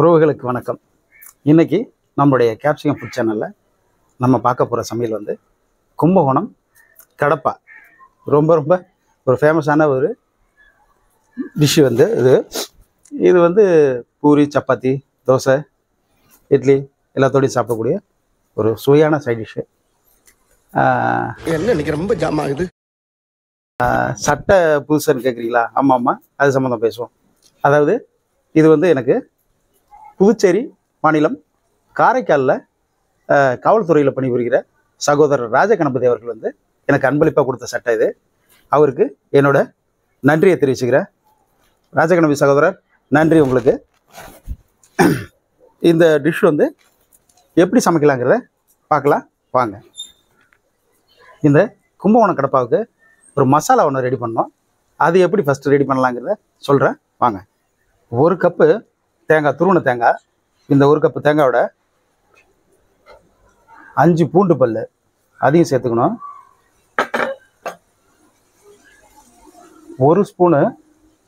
உறவுகளுக்கு வணக்கம். இன்னைக்கு நம்மளுடைய கேப்சிகம் ஃபுட் சேனலில் நம்ம பார்க்க போகிற சமையல் வந்து கும்பகோணம் கடப்பா. ரொம்ப ரொம்ப ஒரு ஃபேமஸான ஒரு டிஷ்ஷு வந்து இது வந்து பூரி, சப்பாத்தி, தோசை, இட்லி எல்லாத்தோடையும் சாப்பிடக்கூடிய ஒரு சுவையான சைட் டிஷ்ஷு. என்ன இன்னைக்கு ரொம்ப ஜாம் ஆகுது. சட்டை புதுசுன்னு கேட்குறீங்களா? ஆமாம், அது சம்மந்தம் பேசுவோம். அதாவது இது வந்து எனக்கு புதுச்சேரி மாநிலம் காரைக்காலில் காவல்துறையில் பணிபுரிகிற சகோதரர் ராஜகணபதி அவர்கள் வந்து எனக்கு அன்பளிப்பாக கொடுத்த சட்டை இது. அவருக்கு என்னோட நன்றியை தெரிவிச்சுக்கிறேன். ராஜகணபதி சகோதரர், நன்றி உங்களுக்கு. இந்த டிஷ் வந்து எப்படி சமைக்கலாங்கிறத பார்க்கலாம் வாங்க. இந்த கும்பகோணம் கடப்பாவுக்கு ஒரு மசாலா ஒன்று ரெடி பண்ணோம். அது எப்படி ஃபஸ்ட்டு ரெடி பண்ணலாங்கிறத சொல்கிறேன் வாங்க. ஒரு கப்பு தேங்காய், துருவன தேங்காய். இந்த ஒரு கப்பு தேங்காயோட 5 பூண்டு பல் அதையும் சேர்த்துக்கணும். 1 ஸ்பூனு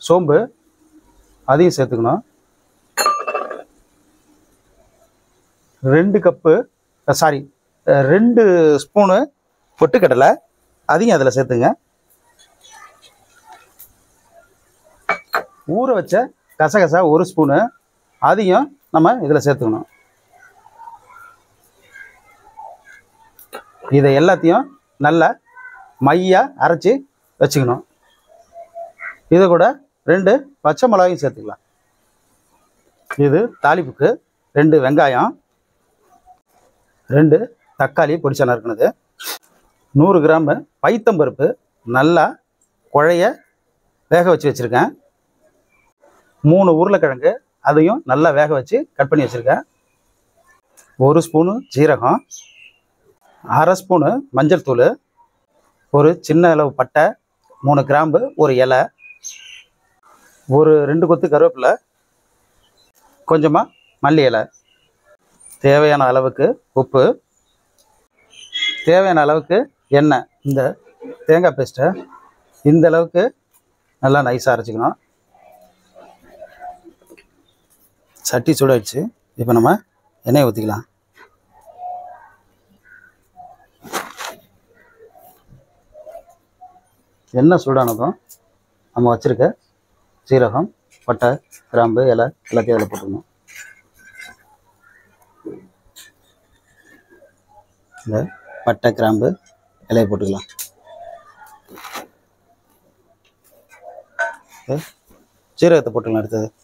சோம்பு அதையும் சேர்த்துக்கணும். 2 ஸ்பூனு பொட்டுக்கடலை அதையும் அதில் சேர்த்துங்க. ஊற வச்ச கசகசா 1 ஸ்பூனு அதையும் நம்ம இதில் சேர்த்துக்கணும். இதை எல்லாத்தையும் நல்லா மையாக அரைச்சி வச்சுக்கணும். இது கூட 2 பச்சை மிளகாயும் சேர்த்துக்கலாம். இது தாளிப்புக்கு 2 வெங்காயம், 2 தக்காளி பொடிச்சா நறுக்குனது, 100 கிராம் பைத்தம்பருப்பு நல்லா குழைய வேக வச்சு வச்சுருக்கேன். 3 உருளைக்கிழங்கு அதையும் நல்லா வேக வச்சு கட் பண்ணி வச்சுருக்கேன். 1 ஸ்பூனு ஜீரகம், 1/2 ஸ்பூனு மஞ்சள் தூள், ஒரு சின்ன அளவு பட்டை, 3 கிராம்பு, ஒரு இலை, ஒரு 2 கொத்து கருவேப்பிலை, கொஞ்சமாக மல்லி இலை, தேவையான அளவுக்கு உப்பு, தேவையான அளவுக்கு எண்ணெய். இந்த தேங்காய் பேஸ்ட்டை இந்த அளவுக்கு நல்லா நைஸாக அரைச்சிக்கணும். சட்டி சூடாயிடுச்சு. இப்போ நம்ம எண்ணெயை ஊற்றிக்கலாம். எண்ணெய் சூடானதும் நம்ம வச்சுருக்க சீரகம், பட்டை, கிராம்பு, இலை எல்லாத்தையும் அதில் போட்டுக்கணும். இந்த பட்டை, கிராம்பு, இலையை போட்டுக்கலாம். சீரகத்தை போட்டுக்கலாம்.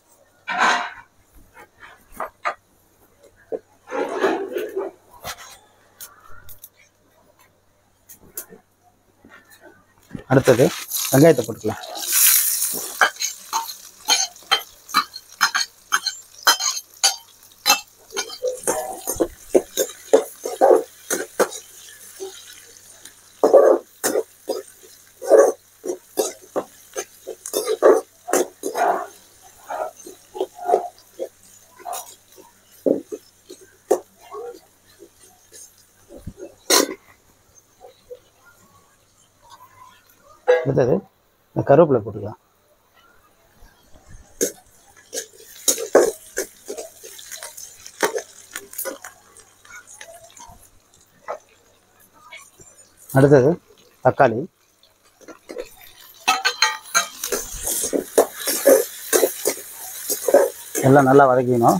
அடுத்தது வெங்காயத்தை போட்டுக்கலாம். அடுத்தது இந்த கருவேப்பிலை போட்டுக்கலாம். அடுத்தது தக்காளி, எல்லாம் நல்லா வதக்கிக்கணும்.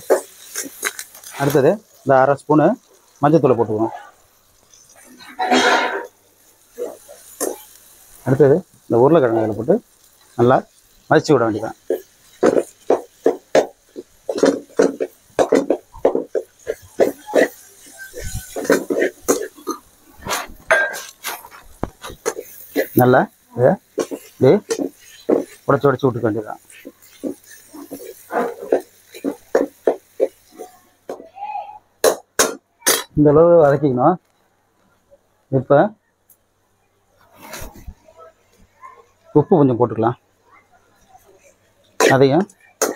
அடுத்தது இந்த 1/2 ஸ்பூனு மஞ்சத்தூளை போட்டுக்கணும். அடுத்தது இந்த உருளைக்கிழங்கு அதில் போட்டு நல்லா மதிச்சு விட வேண்டியதான். நல்லா இதை இப்படி உடச்சி விட்டுக்க வேண்டியதான். இந்த அளவு வதக்கிக்கணும். இப்போ உப்பு கொஞ்சம் போட்டுக்கலாம். அதையும்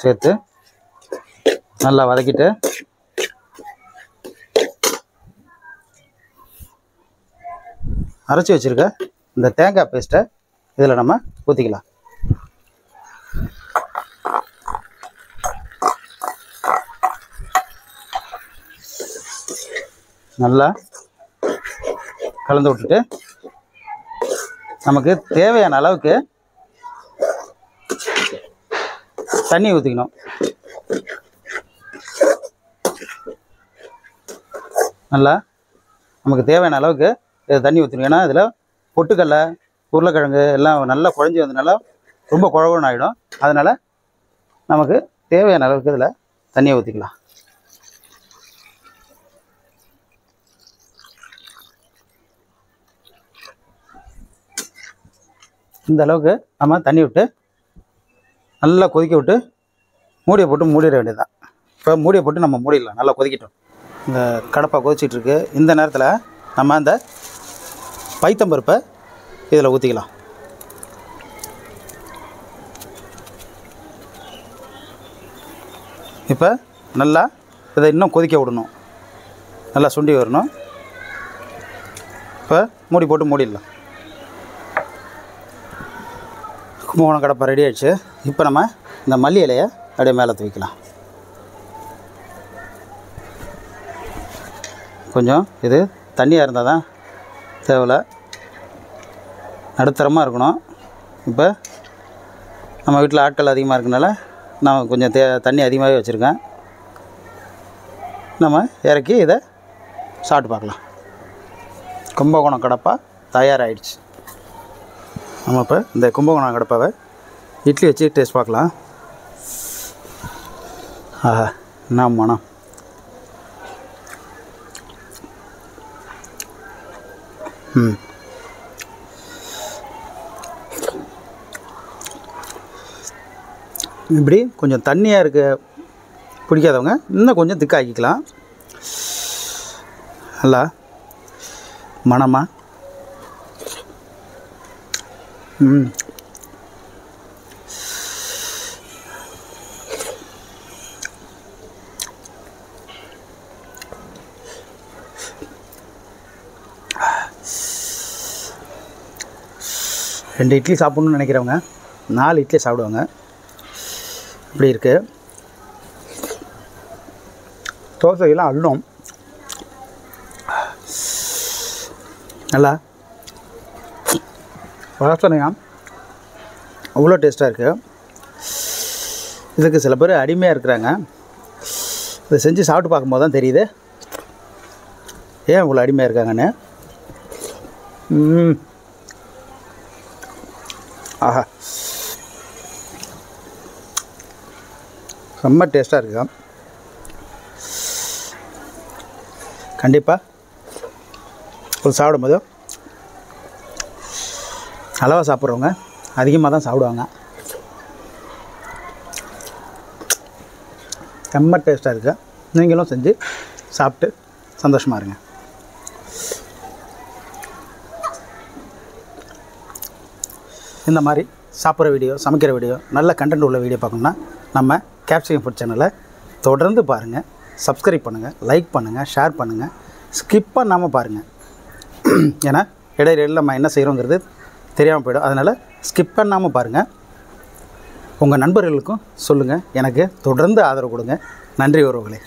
சேர்த்து நல்லா வதக்கிட்டு அரைச்சி வச்சுருக்க இந்த தேங்காய் பேஸ்ட்டை இதில் நம்ம ஊற்றிக்கலாம். நல்லா கலந்து விட்டுட்டு நமக்கு தேவையான அளவுக்கு தண்ணி ஊற்றிக்கணும். நல்லா நமக்கு தேவையான அளவுக்கு தண்ணி ஊற்றிக்கணும். ஏன்னா இதில் பொட்டுக்கடலை உருளைக்கிழங்கு எல்லாம் நல்லா குழஞ்சி வந்ததுனால ரொம்ப குழகுன்னு ஆகிடும். அதனால் நமக்கு தேவையான அளவுக்கு இதில் தண்ணியை ஊற்றிக்கலாம். இந்த அளவுக்கு நம்ம தண்ணி விட்டு நல்லா கொதிக்க விட்டு மூடியை போட்டு மூடிட வேண்டியதுதான். இப்போ மூடியை போட்டு நம்ம மூடிடலாம். நல்லா கொதிக்கட்டும். இந்த கடப்பா கொதிச்சிட்ருக்கு. இந்த நேரத்தில் நம்ம அந்த பைத்தம்பருப்பை இதில் ஊற்றிக்கலாம். இப்போ நல்லா இதை இன்னும் கொதிக்க விடணும். நல்லா சுண்டி வரணும். இப்போ மூடி போட்டு மூடிடலாம். கும்பகோணம் கடப்பா ரெடி ஆகிடுச்சு. இப்போ நம்ம இந்த மல்லி இலையை அப்படியே மேலே தூக்கலாம். கொஞ்சம் இது தண்ணியாக இருந்தால் தான் தேவையில்லை, நடுத்தரமாக இருக்கணும். இப்போ நம்ம வீட்டில் ஆட்கள் அதிகமாக இருக்கனால நான் கொஞ்சம் தண்ணி அதிகமாகவே வச்சுருக்கேன். நம்ம இறக்கி இதை சாப்பிட்டு பார்க்கலாம். கும்பகோணம் கடப்பா தயாராகிடுச்சு. நம்ம இப்போ இந்த கும்பகோணம் கடப்பாவை இட்லி வச்சு டேஸ்ட் பார்க்கலாம். ஆஹா, என்ன மனம்! இப்படி கொஞ்சம் தண்ணியாக இருக்க பிடிக்காதவங்க இன்னும் கொஞ்சம் திக்காக்கிக்கலாம். நல்லா மணமா ரெண்டு இட்லி சாப்பிட்ணுன்னு நினைக்கிறவங்க 4 இட்லி சாப்பிடுவாங்க. இப்படி இருக்குது. தோசையெல்லாம் அள்ளும். நல்லா வாசனையாக அவ்வளோ டேஸ்ட்டாக இருக்குது. இதுக்கு சில பேர் அடிமையாக இருக்கிறாங்க. இதை செஞ்சு சாப்பிட்டு பார்க்கும்போது தான் தெரியுது ஏன் இவ்வளோ அடிமையாக இருக்காங்கன்னு. ஆஹா, செம்ம டேஸ்ட்டாக இருக்கு. கண்டிப்பாக ஒரு சாப்பிடும்போது அளவாக சாப்பிட்றவங்க அதிகமாக தான் சாப்பிடுவாங்க. செம்ம டேஸ்ட்டாக இருக்குது. நீங்களும் செஞ்சு சாப்பிட்டு சந்தோஷமாக இருங்க. இந்த மாதிரி சாப்பிட்ற வீடியோ, சமைக்கிற வீடியோ, நல்ல கண்டென்ட் உள்ள வீடியோ பார்க்கணுன்னா நம்ம கேப்சிகம் ஃபுட் சேனலை தொடர்ந்து பாருங்கள். சப்ஸ்கிரைப் பண்ணுங்கள், லைக் பண்ணுங்கள், ஷேர் பண்ணுங்கள். ஸ்கிப் பண்ணாமல் பாருங்கள். ஏன்னா இடையில நம்ம என்ன செய்கிறோங்கிறது தெரியாமல் போய்டும். அதனால் ஸ்கிப் பண்ணாமல் பாருங்கள். உங்கள் நண்பர்களுக்கும் சொல்லுங்கள். எனக்கு தொடர்ந்து ஆதரவு கொடுங்க. நன்றி உறவுகளே.